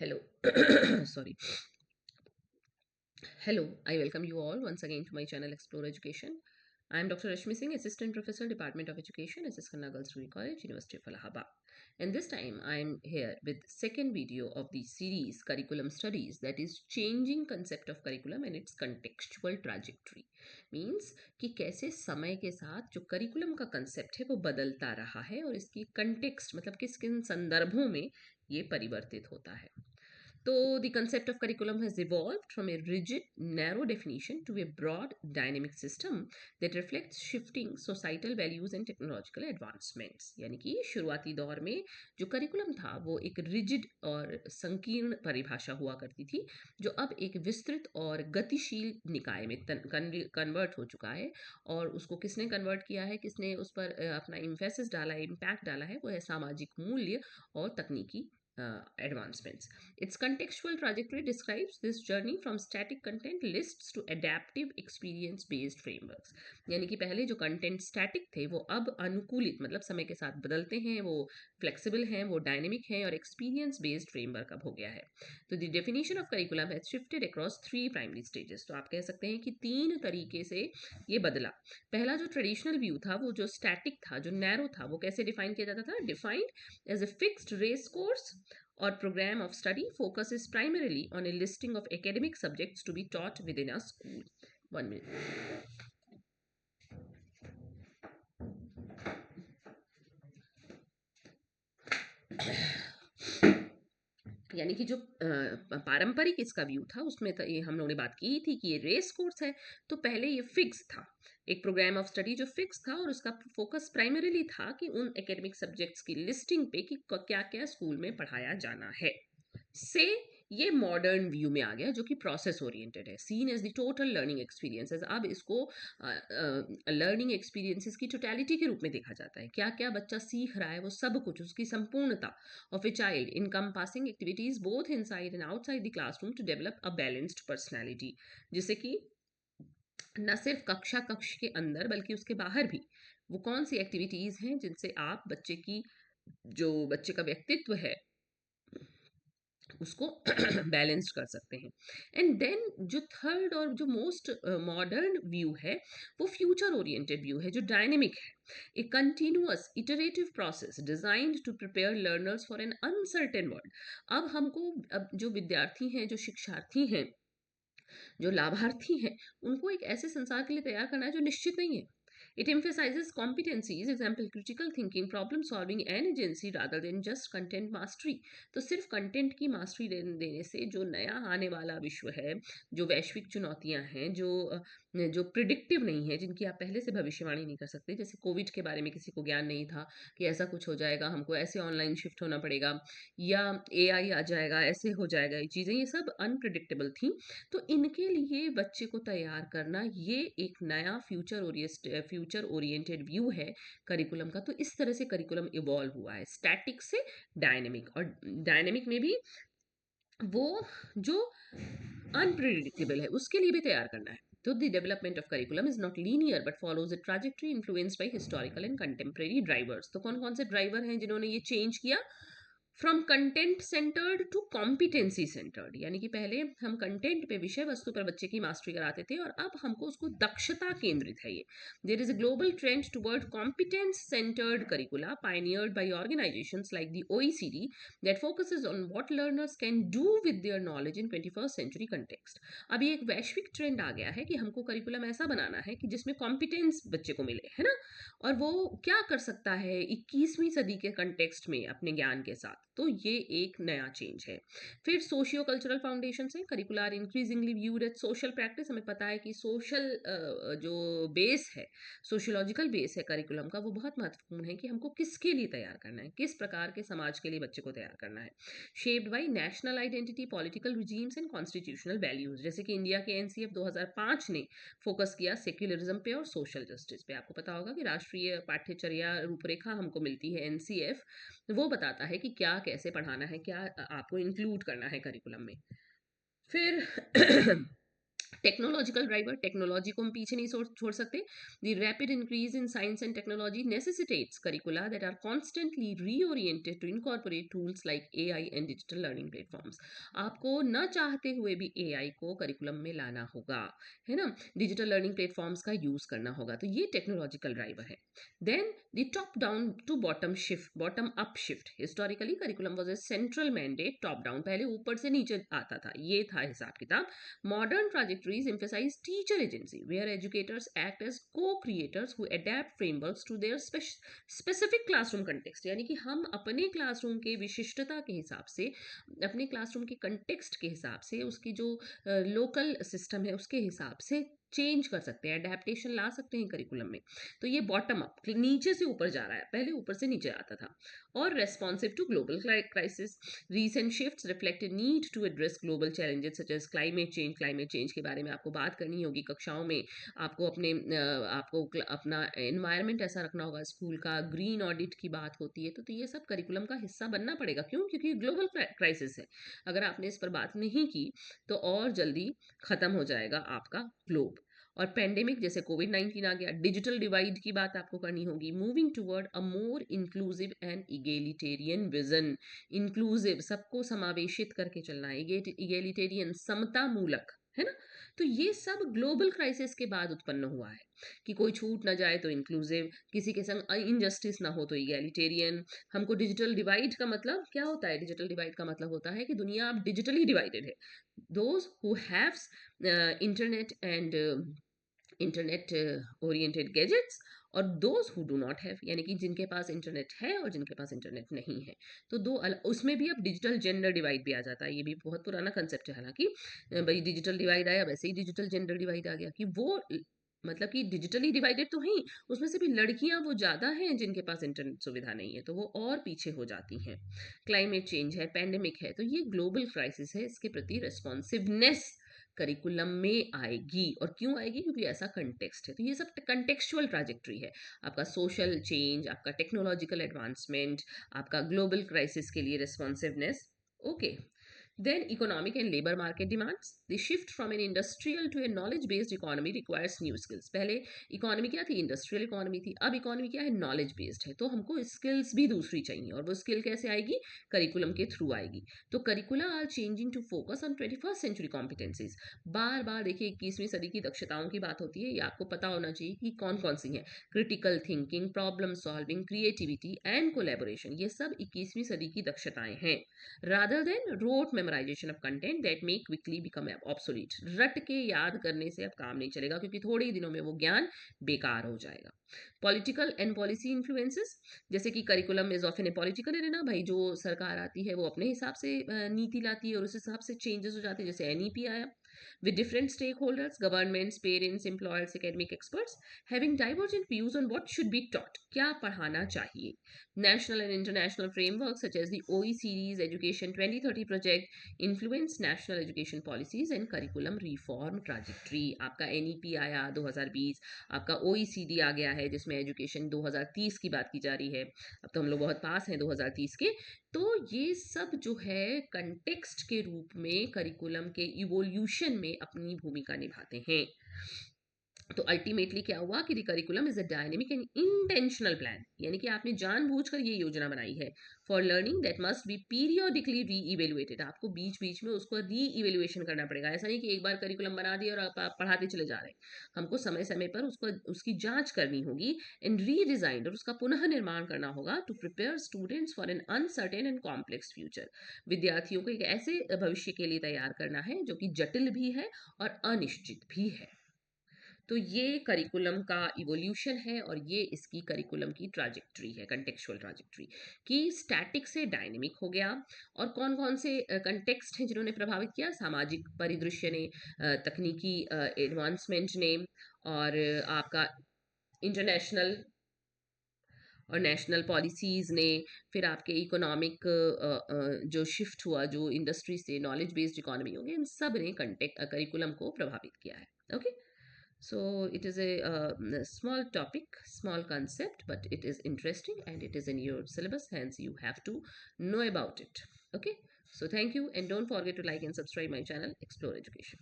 Hello. Sorry. Hello. I welcome you all once again to my channel Explore Education. I am Dr. Rashmi Singh, Assistant Professor, Department of Education, SS Khanna Girls Degree College, University of Allahabad. And this time I am here with second video of the series Curriculum Studies, that is changing concept of curriculum and its contextual trajectory. Means कि कैसे समय के साथ जो curriculum का concept है वो बदलता रहा है और इसकी कंटेक्स्ट मतलब किस किन संदर्भों में ये परिवर्तित होता है. So, the concept of curriculum has evolved from a rigid, narrow definition to a broad, dynamic system that reflects shifting societal values and technological advancements. यानी कि शुरुआती दौर में जो करिकुलम था वो एक रिजिड और संकीर्ण परिभाषा हुआ करती थी, जो अब एक विस्तृत और गतिशील निकाय में कन्वर्ट हो चुका है. और उसको किसने कन्वर्ट किया है, किसने उस पर अपना इम्फेसिस डाला है, इम्पैक्ट डाला है, वो है सामाजिक मूल्य और तकनीकी advancements. Its contextual trajectory describes this journey from static content lists to adaptive experience based frameworks. यानी कि पहले जो कंटेंट स्टैटिक थे वो अब अनुकूलित मतलब समय के साथ बदलते हैं, वो फ्लेक्सिबल हैं, वो डायनेमिक हैं और एक्सपीरियंस बेस्ड फ्रेमवर्क अब हो गया है. तो the definition of curriculum has shifted across 3 primary stages. तो आप कह सकते हैं कि 3 तरीके से ये बदला. पहला जो ट्रेडिशनल व्यू था, वो जो स्टैटिक था, जो नैरो था, वो कैसे डिफाइन किया जाता था? Defined as a fixed race course or program of study focuses primarily on a listing of academic subjects to be taught within a school. 1 minute. यानी कि जो पारंपरिक इसका व्यू था उसमें तो ये हम लोगों ने बात की थी कि ये रेस कोर्स है. तो पहले ये फिक्स था, एक प्रोग्राम ऑफ स्टडी जो फिक्स था और उसका फोकस प्राइमरीली था कि उन एकेडमिक सब्जेक्ट्स की लिस्टिंग पे कि क्या क्या स्कूल में पढ़ाया जाना है. से ये मॉडर्न व्यू में आ गया जो कि प्रोसेस ओरिएंटेड है, seen as the total learning experiences. अब इसको लर्निंग एक्सपीरियंसेस की टोटलिटी के रूप में देखा जाता है, क्या क्या बच्चा सीख रहा है वो सब कुछ, उसकी संपूर्णता of a child encompassing activities both inside and outside the classroom to develop a balanced personality. जिससे कि न सिर्फ कक्ष के अंदर बल्कि उसके बाहर भी वो कौन सी एक्टिविटीज हैं जिनसे आप बच्चे की जो बच्चे का व्यक्तित्व है उसको बैलेंस्ड कर सकते हैं. एंड देन जो थर्ड और जो मोस्ट मॉडर्न व्यू है वो फ्यूचर ओरिएंटेड व्यू है, जो डायनेमिक है, a continuous iterative process designed to prepare learners for an uncertain world. अब हमको अब जो विद्यार्थी हैं, जो शिक्षार्थी हैं, जो लाभार्थी हैं, उनको एक ऐसे संसार के लिए तैयार करना है जो निश्चित नहीं है. It emphasizes competencies, example critical thinking, problem solving and agency rather than just content mastery. तो सिर्फ कंटेंट की मास्टरी देने से जो नया आने वाला विश्व है, जो वैश्विक चुनौतियां हैं, जो प्रिडिक्टिव नहीं है, जिनकी आप पहले से भविष्यवाणी नहीं कर सकते, जैसे कोविड के बारे में किसी को ज्ञान नहीं था कि ऐसा कुछ हो जाएगा, हमको ऐसे ऑनलाइन शिफ्ट होना पड़ेगा या एआई आ जाएगा, ऐसे हो जाएगा, ये चीज़ें ये सब अनप्रिडिक्टेबल थी. तो इनके लिए बच्चे को तैयार करना ये एक नया फ्यूचर ओरिएंटेड व्यू है करिकुलम का. तो इस तरह से करिकुलम इवॉल्व हुआ है, स्टैटिक से डायनेमिक, और डायनेमिक में भी वो जो अनप्रिडिक्टेबल है उसके लिए भी तैयार करना है. तो the development of curriculum is not linear but follows a trajectory influenced by historical and contemporary drivers. तो कौन कौन से ड्राइवर हैं जिन्होंने ये चेंज किया? From content centred to competency centred. यानी कि पहले हम कंटेंट पे, विषय वस्तु पर बच्चे की मास्टरी कराते थे और अब हमको उसको दक्षता केंद्रित है. ये there is a global trend toward competence centred curricula pioneered by organisations like the OECD that focuses on what learners can do with their knowledge in 21st century context. अब ये एक वैश्विक ट्रेंड आ गया है कि हमको करिकुलम ऐसा बनाना है कि जिसमें कॉम्पिटेंस बच्चे को मिले, है ना, और वो क्या कर सकता है 21वीं सदी के कंटेक्स्ट में अपने ज्ञान के साथ. तो ये एक नया चेंज है. फिर सोशियो कल्चरल फाउंडेशन से curricular increasingly viewed as social practice. हमें पता है कि सोशल जो बेस है, सोशियोलॉजिकल बेस है करिकुलम का, वो बहुत महत्वपूर्ण है कि हमको किसके लिए तैयार करना है, किस प्रकार के समाज के लिए बच्चे को तैयार करना है. Shaped by national identity, political regimes and constitutional values. जैसे कि इंडिया के एनसीएफ 2005 ने फोकस किया सेक्युलरिज्म पे और सोशल जस्टिस पे. आपको पता होगा कि राष्ट्रीय पाठ्यचर्या रूपरेखा हमको मिलती है एनसीएफ, वो बताता है कि क्या कैसे पढ़ाना है, क्या आपको इंक्लूड करना है करिकुलम में. फिर टेक्नोलॉजिकल ड्राइवर, टेक्नोलॉजी को हम पीछे नहीं छोड़ सकते. The rapid increase in science and technology necessitates curricula that are constantly reoriented to incorporate tools like AI and digital learning platforms. आपको न चाहते हुए भी एआई को करिकुलम में लाना होगा, है ना. डिजिटल लर्निंग प्लेटफॉर्म्स का यूज करना होगा. तो ये टेक्नोलॉजिकल ड्राइवर है. Then the top down to bottom up shift. Historically curriculum was a central mandate. Top down, पहले ऊपर से नीचे आता था, ये था हिसाब किताब. Modern trajectories emphasize teacher agency, where educators act as co-creators who adapt frameworks to their specific classroom context. यानी कि हम अपने क्लासरूम के विशिष्टता के हिसाब से, अपने क्लासरूम के कंटेक्स्ट के हिसाब से, उसकी जो लोकल सिस्टम है उसके हिसाब से चेंज कर सकते हैं, अडेप्टेशन ला सकते हैं करिकुलम में. तो ये बॉटम अप, नीचे से ऊपर जा रहा है, पहले ऊपर से नीचे आता था. और responsive to global crisis. Recent shifts reflect need to address global challenges such as climate change के बारे में आपको बात करनी होगी कक्षाओं में. आपको आपको अपना एनवायरनमेंट ऐसा रखना होगा. स्कूल का ग्रीन ऑडिट की बात होती है, तो ये सब करिकुलम का हिस्सा बनना पड़ेगा. क्यों? क्योंकि ग्लोबल क्राइसिस है. अगर आपने इस पर बात नहीं की तो और जल्दी खत्म हो जाएगा आपका ग्लोब. और पेंडेमिक जैसे कोविड-19 आ गया. डिजिटल डिवाइड की बात आपको करनी होगी. Moving toward a more inclusive and egalitarian vision. Inclusive, सबको समावेशित करके चलना है. इगेलिटेरियन, समता मूलक, है ना. तो ये सब ग्लोबल क्राइसिस के बाद उत्पन्न हुआ है कि कोई छूट ना जाए तो इंक्लूसिव, किसी के संग इनजस्टिस ना हो तो इगेलिटेरियन. हमको डिजिटल डिवाइड का मतलब क्या होता है? डिजिटल डिवाइड का मतलब होता है कि दुनिया अब डिजिटली डिवाइडेड है. Those who have internet and internet oriented gadgets, और those who do not have, यानी कि जिनके पास इंटरनेट है और जिनके पास इंटरनेट नहीं है. तो उसमें भी अब डिजिटल जेंडर डिवाइड भी आ जाता है. ये भी बहुत पुराना कंसेप्ट है हालांकि. भाई डिजिटल डिवाइड आया, वैसे ही डिजिटल जेंडर डिवाइड आ गया कि वो मतलब कि डिजिटली डिवाइडेड तो ही, उसमें से भी लड़कियां वो ज़्यादा हैं जिनके पास इंटरनेट सुविधा नहीं है, तो वो और पीछे हो जाती हैं. क्लाइमेट चेंज है, पैंडेमिक है, तो ये ग्लोबल क्राइसिस है. इसके प्रति रिस्पॉन्सिवनेस करिकुलम में आएगी. और क्यों आएगी? क्योंकि ऐसा कंटेक्स्ट है. तो ये सब कंटेक्चुअल ट्रैजेक्टरी है. आपका सोशल चेंज, आपका टेक्नोलॉजिकल एडवांसमेंट, आपका ग्लोबल क्राइसिस के लिए responsiveness. Okay. Then economic and labor market demands. The shift from an industrial to a knowledge based economy requires new skills. पहले इकोनॉमी क्या थी? इंडस्ट्रियल इकोनॉमी थी. अब इकोनॉमी क्या है? नॉलेज बेस्ड है. तो हमको स्किल्स भी दूसरी चाहिए, और वो स्किल कैसे आएगी? करिकुलम के थ्रू आएगी. तो curricula are changing to focus on 21st century competencies. बार बार देखिए 21वीं सदी की दक्षताओं की बात होती है, ये आपको पता होना चाहिए कि कौन कौन सी हैं. Critical thinking, problem solving, creativity and collaboration, ये सब 21वीं सदी की दक्षताएं हैं. rather than rote memorization of content that may quickly become obsolete. रट के याद करने से अब काम नहीं चलेगा, क्योंकि थोड़े ही दिनों में वो ज्ञान बेकार हो जाएगा. पॉलिटिकल एंड पॉलिसी इन्फ्लुएंसेस, जैसे कि curriculum is often A political arena. भाई जो सरकार आती है वो अपने हिसाब से नीति लाती है और उस हिसाब से चेंजेस हो जाते हैं. जैसे एनईपी आया, with different stakeholders, governments, parents, employers, academic experts, having divergent views on what should be taught, क्या पढ़ाना चाहिए. National and international frameworks such as the OECD's Education 2030 project influence national education policies and curriculum reform trajectory. आपका NEP आया 2020, आपका OECD आ गया है जिसमें education 2030 की बात की जा रही है. अब तो हम लोग बहुत पास हैं 2030 के. तो ये सब जो है कंटेक्स्ट के रूप में करिकुलम के इवोल्यूशन में अपनी भूमिका निभाते हैं. तो अल्टीमेटली क्या हुआ कि the curriculum is a dynamic and intentional plan, यानी कि आपने जानबूझकर ये योजना बनाई है for learning that must be periodically री इवेल्युएटेड. आपको बीच बीच में उसको री इवेल्युएशन करना पड़ेगा. ऐसा नहीं कि एक बार करिकुलम बना दिया और आप पढ़ाते चले जा रहे हैं. हमको समय समय पर उसको उसकी जांच करनी होगी एंड री डिजाइन, और उसका पुनः निर्माण करना होगा to prepare students for an uncertain and complex future. विद्यार्थियों को एक ऐसे भविष्य के लिए तैयार करना है जो कि जटिल भी है और अनिश्चित भी है. तो ये करिकुलम का इवोल्यूशन है और ये इसकी करिकुलम की ट्राजेक्ट्री है, कंटेक्चुअल ट्राजेक्ट्री, कि स्टैटिक से डायनेमिक हो गया. और कौन कौन से कंटेक्स्ट हैं जिन्होंने प्रभावित किया? सामाजिक परिदृश्य ने, तकनीकी एडवांसमेंट ने, और आपका इंटरनेशनल और नेशनल पॉलिसीज़ ने, फिर आपके इकोनॉमिक जो शिफ्ट हुआ, जो इंडस्ट्री से नॉलेज बेस्ड इकोनॉमी हो गई, इन सब ने करिकुलम को प्रभावित किया है. Okay. So it is a small topic, small concept, but it is interesting and it is in your syllabus, hence you have to know about it. Okay. So thank you, and don't forget to like and subscribe my channel, Explore Education.